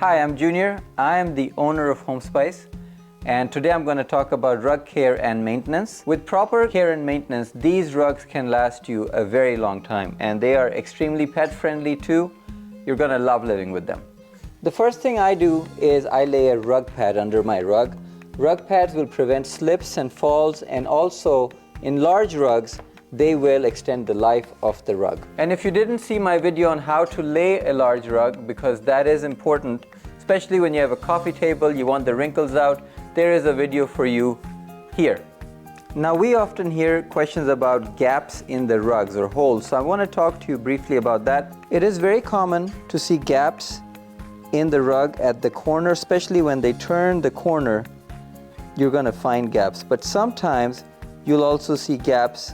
Hi, I'm Junior. I am the owner of Homespice, and today I'm going to talk about rug care and maintenance. With proper care and maintenance, these rugs can last you a very long time, and they are extremely pet friendly too. You're going to love living with them. The first thing I do is I lay a rug pad under my rug. Rug pads will prevent slips and falls, and also in large rugs, they will extend the life of the rug. And if you didn't see my video on how to lay a large rug, because that is important, especially when you have a coffee table, you want the wrinkles out, there is a video for you here. Now, we often hear questions about gaps in the rugs or holes, so I want to talk to you briefly about that. It is very common to see gaps in the rug at the corner, especially when they turn the corner, you're going to find gaps. But sometimes you'll also see gaps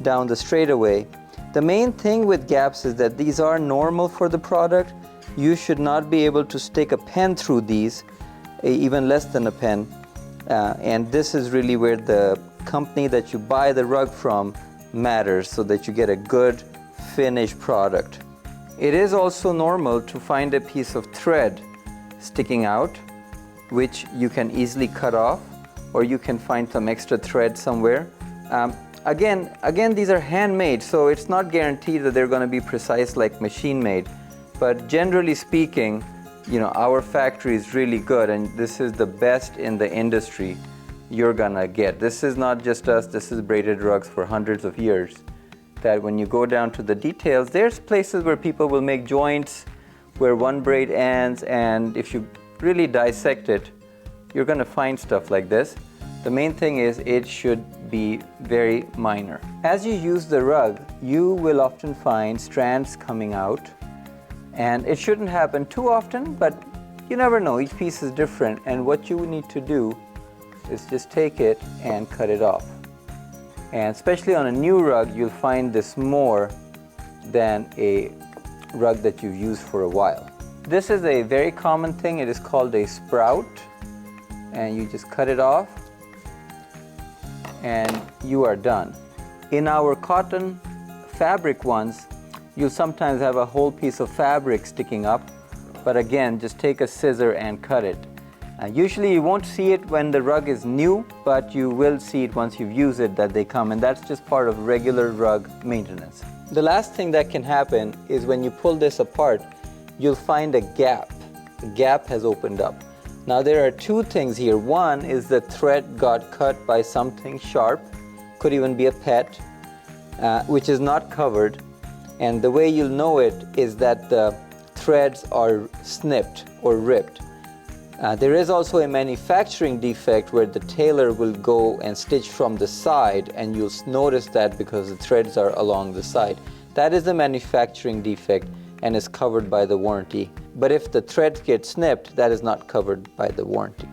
down the straightaway. The main thing with gaps is that these are normal for the product. You should not be able to stick a pen through these, even less than a pen. And this is really where the company that you buy the rug from matters, so that you get a good finished product. It is also normal to find a piece of thread sticking out, which you can easily cut off, or you can find some extra thread somewhere. Again, these are handmade, so it's not guaranteed that they're going to be precise like machine made. But generally speaking, you know, our factory is really good, and this is the best in the industry you're gonna get. This is not just us, this is Braided rugs for hundreds of years. That when you go down to the details, there's places where people will make joints where one braid ends, and if you really dissect it, you're gonna find stuff like this. The main thing is it should be very minor. As you use the rug, you will often find strands coming out, and it shouldn't happen too often, but you never know, each piece is different, and what you need to do is just take it and cut it off. And especially on a new rug, you'll find this more than a rug that you've used for a while. This is a very common thing. It is called a sprout, and you just cut it off and you are done. In our cotton fabric ones, you'll sometimes have a whole piece of fabric sticking up, but again, just take a scissor and cut it. Usually you won't see it when the rug is new, but you will see it once you've used it that they come, and that's just part of regular rug maintenance. The last thing that can happen is when you pull this apart, you'll find a gap. The gap has opened up. Now there are two things here. One is the thread got cut by something sharp, could even be a pet, which is not covered. And the way you'll know it is that the threads are snipped or ripped. There is also a manufacturing defect where the tailor will go and stitch from the side, and you'll notice that because the threads are along the side. That is the manufacturing defect and is covered by the warranty. But if the threads get snipped, that is not covered by the warranty.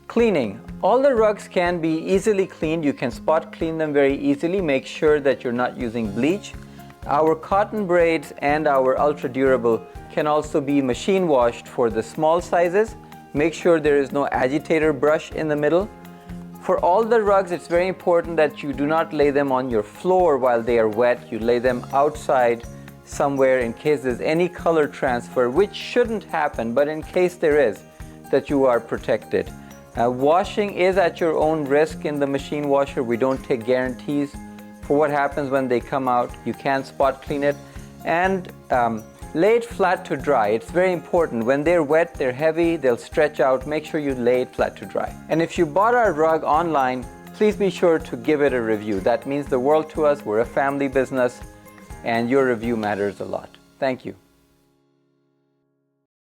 Cleaning. All the rugs can be easily cleaned. You can spot clean them very easily. Make sure that you're not using bleach. Our cotton braids and our ultra durable can also be machine washed for the small sizes. Make sure there is no agitator brush in the middle. For all the rugs, it's very important that you do not lay them on your floor while they are wet. You lay them outside somewhere in case there's any color transfer, which shouldn't happen, but in case there is, that you are protected. Washing is at your own risk in the machine washer. We don't take guarantees for what happens when they come out. You can spot clean it, and lay it flat to dry. It's very important. When they're wet, they're heavy, they'll stretch out. Make sure you lay it flat to dry. And if you bought our rug online, please be sure to give it a review. That means the world to us. We're a family business, and your review matters a lot. Thank you.